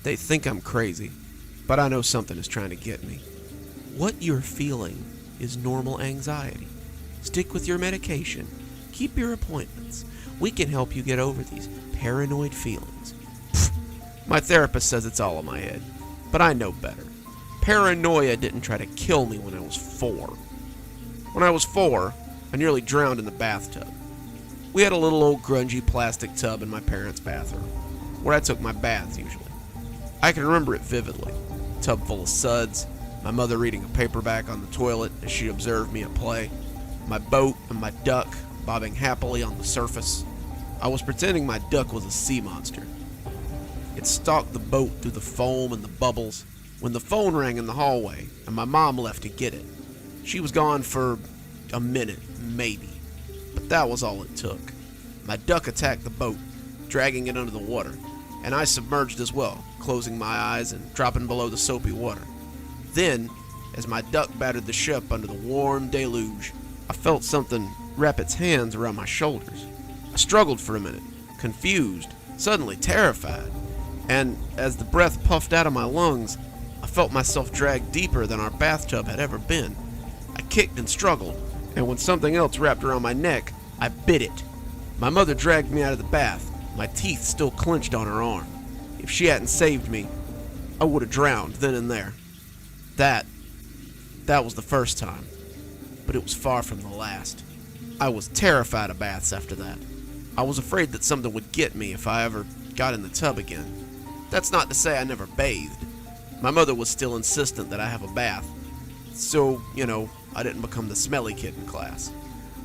They think I'm crazy, but I know something is trying to get me. What you're feeling is normal anxiety. Stick with your medication. Keep your appointments. We can help you get over these paranoid feelings. Pfft, my therapist says it's all in my head, but I know better. Paranoia didn't try to kill me when I was 4. When I was 4, I nearly drowned in the bathtub. We had a little old grungy plastic tub in my parents' bathroom, where I took my baths usually. I can remember it vividly. A tub full of suds, my mother reading a paperback on the toilet as she observed me at play, my boat and my duck bobbing happily on the surface. I was pretending my duck was a sea monster. It stalked the boat through the foam and the bubbles when the phone rang in the hallway and my mom left to get it. She was gone for a minute, maybe, but that was all it took. My duck attacked the boat, dragging it under the water, and I submerged as well, closing my eyes and dropping below the soapy water. Then, as my duck battered the ship under the warm deluge, I felt something wrap its hands around my shoulders. I struggled for a minute, confused, suddenly terrified, and as the breath puffed out of my lungs, I felt myself dragged deeper than our bathtub had ever been. I kicked and struggled, and when something else wrapped around my neck, I bit it. My mother dragged me out of the bath, my teeth still clenched on her arm. If she hadn't saved me, I would have drowned then and there. That was the first time, but it was far from the last. I was terrified of baths after that. I was afraid that something would get me if I ever got in the tub again. That's not to say I never bathed. My mother was still insistent that I have a bath, so, I didn't become the smelly kid in class.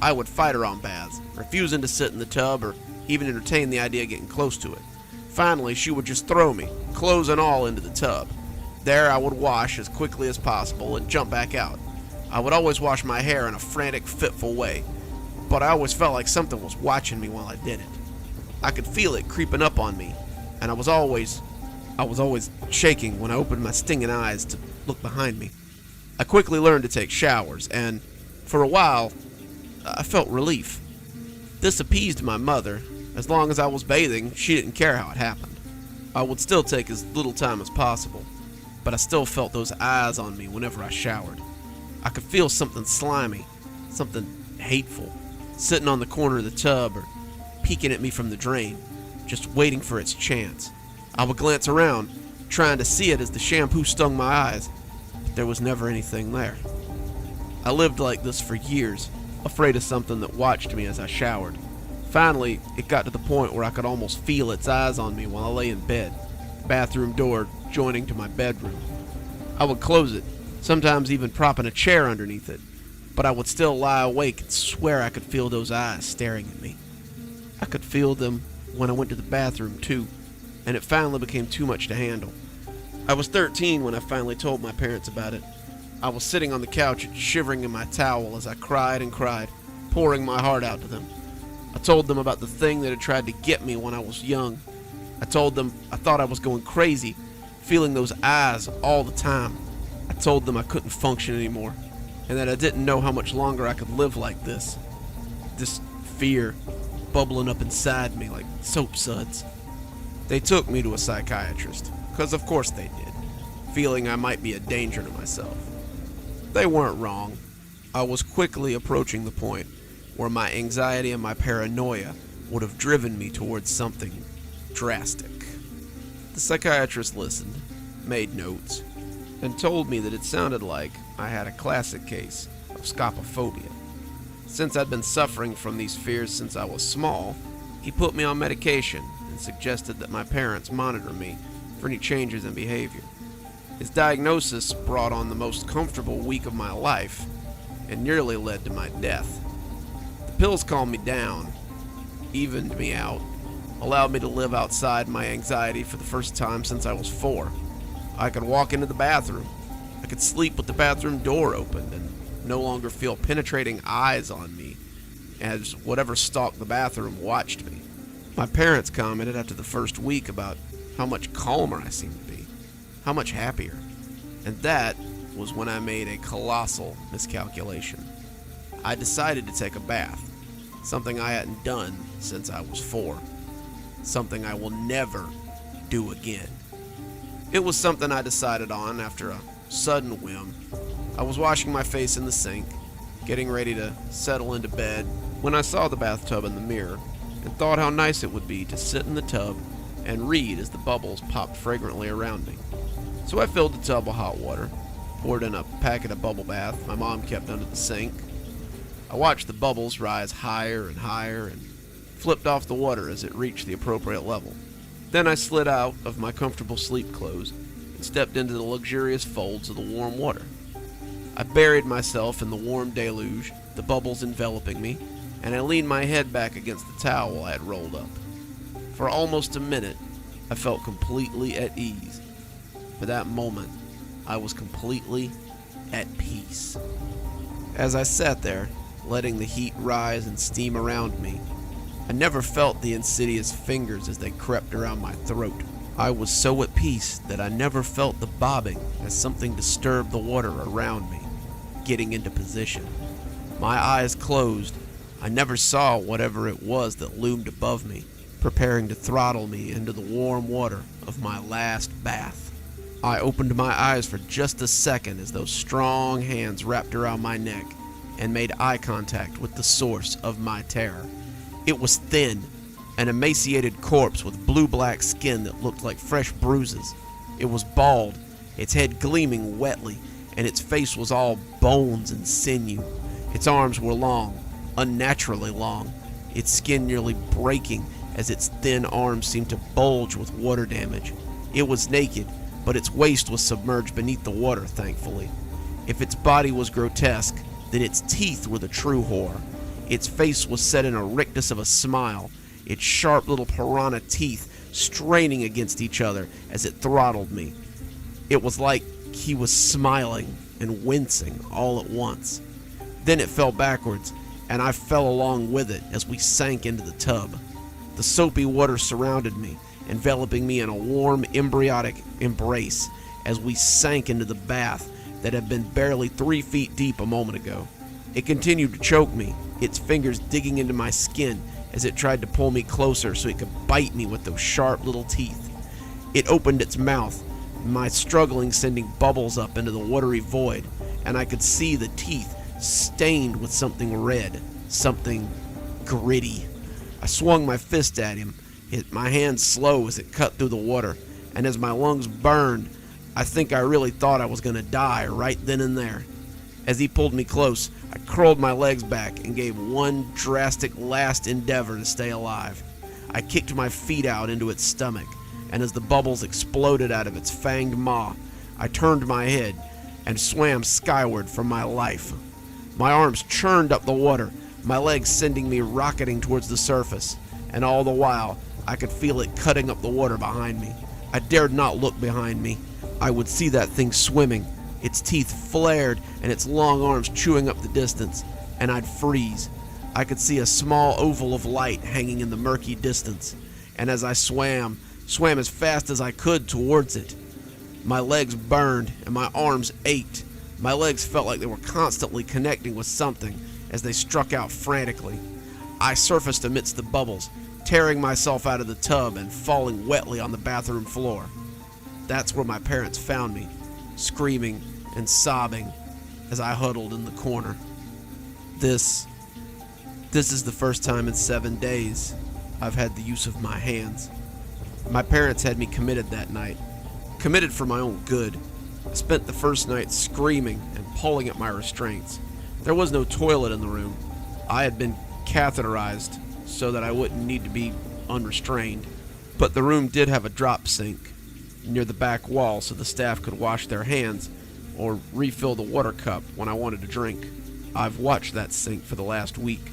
I would fight her on baths, refusing to sit in the tub or even entertain the idea of getting close to it. Finally, she would just throw me, clothes and all, into the tub. There I would wash as quickly as possible and jump back out. I would always wash my hair in a frantic, fitful way, but I always felt like something was watching me while I did it. I could feel it creeping up on me, and I was always shaking when I opened my stinging eyes to look behind me. I quickly learned to take showers, and for a while, I felt relief. This appeased my mother. As long as I was bathing, she didn't care how it happened. I would still take as little time as possible, but I still felt those eyes on me whenever I showered. I could feel something slimy, something hateful, sitting on the corner of the tub or peeking at me from the drain, just waiting for its chance. I would glance around, trying to see it as the shampoo stung my eyes, but there was never anything there. I lived like this for years, afraid of something that watched me as I showered. Finally, it got to the point where I could almost feel its eyes on me while I lay in bed, the bathroom door joining to my bedroom. I would close it, sometimes even propping a chair underneath it, but I would still lie awake and swear I could feel those eyes staring at me. I could feel them when I went to the bathroom too, and it finally became too much to handle. I was 13 when I finally told my parents about it. I was sitting on the couch shivering in my towel as I cried and cried, pouring my heart out to them. I told them about the thing that had tried to get me when I was young. I told them I thought I was going crazy, feeling those eyes all the time. I told them I couldn't function anymore, and that I didn't know how much longer I could live like this. This fear bubbling up inside me like soap suds. They took me to a psychiatrist, because of course they did, feeling I might be a danger to myself. They weren't wrong. I was quickly approaching the point where my anxiety and my paranoia would have driven me towards something drastic. The psychiatrist listened, made notes, and told me that it sounded like I had a classic case of scopophobia. Since I'd been suffering from these fears since I was small, he put me on medication and suggested that my parents monitor me for any changes in behavior. His diagnosis brought on the most comfortable week of my life and nearly led to my death. The pills calmed me down, evened me out, allowed me to live outside my anxiety for the first time since I was 4. I could walk into the bathroom. I could sleep with the bathroom door open and no longer feel penetrating eyes on me as whatever stalked the bathroom watched me. My parents commented after the first week about how much calmer I seemed to be, how much happier. And that was when I made a colossal miscalculation. I decided to take a bath, something I hadn't done since I was 4, something I will never do again. It was something I decided on after a sudden whim. I was washing my face in the sink, getting ready to settle into bed, when I saw the bathtub in the mirror and thought how nice it would be to sit in the tub and read as the bubbles popped fragrantly around me. So I filled the tub with hot water, poured in a packet of bubble bath my mom kept under the sink. I watched the bubbles rise higher and higher and flipped off the water as it reached the appropriate level. Then I slid out of my comfortable sleep clothes and stepped into the luxurious folds of the warm water. I buried myself in the warm deluge, the bubbles enveloping me, and I leaned my head back against the towel I had rolled up. For almost a minute, I felt completely at ease. For that moment, I was completely at peace. As I sat there, letting the heat rise and steam around me, I never felt the insidious fingers as they crept around my throat. I was so at peace that I never felt the bobbing as something disturbed the water around me, getting into position. My eyes closed. I never saw whatever it was that loomed above me, preparing to throttle me into the warm water of my last bath. I opened my eyes for just a second as those strong hands wrapped around my neck and made eye contact with the source of my terror. It was thin, an emaciated corpse with blue-black skin that looked like fresh bruises. It was bald, its head gleaming wetly, and its face was all bones and sinew. Its arms were long, unnaturally long, its skin nearly breaking as its thin arms seemed to bulge with water damage. It was naked, but its waist was submerged beneath the water, thankfully. If its body was grotesque, then its teeth were the true horror. Its face was set in a rictus of a smile, its sharp little piranha teeth straining against each other as it throttled me. It was like he was smiling and wincing all at once. Then it fell backwards, and I fell along with it as we sank into the tub. The soapy water surrounded me, enveloping me in a warm, embryotic embrace as we sank into the bath that had been barely 3 feet deep a moment ago. It continued to choke me, its fingers digging into my skin as it tried to pull me closer so it could bite me with those sharp little teeth. It opened its mouth, my struggling sending bubbles up into the watery void, and I could see the teeth stained with something red, something gritty. I swung my fist at him, my hand slow as it cut through the water, and as my lungs burned, I think I really thought I was going to die right then and there. As he pulled me close, I curled my legs back and gave one drastic last endeavor to stay alive. I kicked my feet out into its stomach, and as the bubbles exploded out of its fanged maw, I turned my head and swam skyward for my life. My arms churned up the water, my legs sending me rocketing towards the surface, and all the while, I could feel it cutting up the water behind me. I dared not look behind me. I would see that thing swimming, its teeth flared and its long arms chewing up the distance, and I'd freeze. I could see a small oval of light hanging in the murky distance, and as I swam as fast as I could towards it. My legs burned and my arms ached. My legs felt like they were constantly connecting with something as they struck out frantically. I surfaced amidst the bubbles, tearing myself out of the tub and falling wetly on the bathroom floor. That's where my parents found me, screaming and sobbing as I huddled in the corner. This is the first time in 7 days I've had the use of my hands. My parents had me committed that night, committed for my own good. I spent the first night screaming and pulling at my restraints. There was no toilet in the room. I had been catheterized so that I wouldn't need to be unrestrained, but the room did have a drop sink near the back wall so the staff could wash their hands or refill the water cup when I wanted a drink. I've watched that sink for the last week,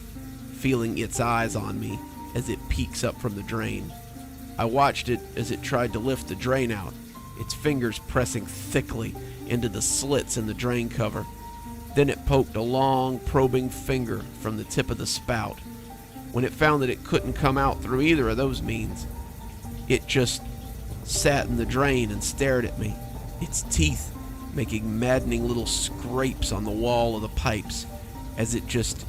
feeling its eyes on me as it peeks up from the drain. I watched it as it tried to lift the drain out, its fingers pressing thickly into the slits in the drain cover. Then it poked a long, probing finger from the tip of the spout. When it found that it couldn't come out through either of those means, it just sat in the drain and stared at me, its teeth making maddening little scrapes on the wall of the pipes as it just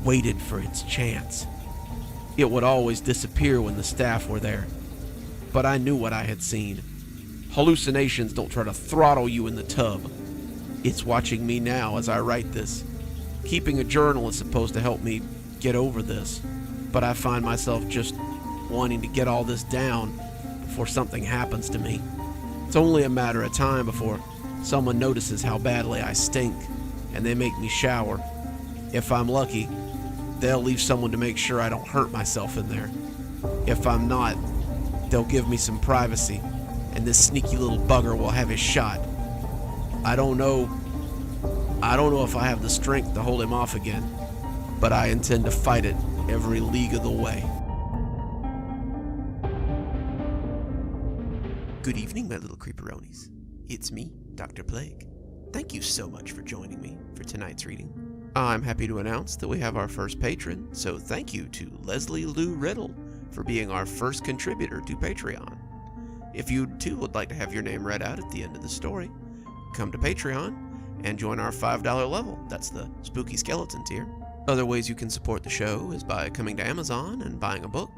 waited for its chance. It would always disappear when the staff were there, but I knew what I had seen. hallucinations don't try to throttle you in the tub. It's watching me now as I write this. Keeping a journal is supposed to help me get over this, but I find myself just wanting to get all this down before something happens to me. It's only a matter of time before someone notices how badly I stink, and they make me shower. If I'm lucky, they'll leave someone to make sure I don't hurt myself in there. If I'm not, they'll give me some privacy, and this sneaky little bugger will have his shot. I don't know if I have the strength to hold him off again, but I intend to fight it every league of the way. Good evening, my little creeperonis. It's me, Dr. Plague. Thank you so much for joining me for tonight's reading. I'm happy to announce that we have our first patron, so thank you to Leslie Lou Riddle for being our first contributor to Patreon. If you too would like to have your name read out at the end of the story, come to Patreon and join our $5 level. That's the Spooky Skeleton tier. Other ways you can support the show is by coming to Amazon and buying a book.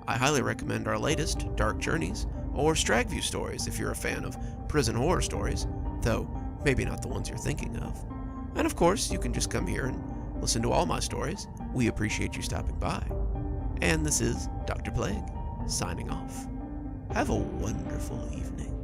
I highly recommend our latest, Dark Journeys, or Stragview stories if you're a fan of prison horror stories, though maybe not the ones you're thinking of. And of course, you can just come here and listen to all my stories. We appreciate you stopping by. And this is Dr. Plague, signing off. Have a wonderful evening.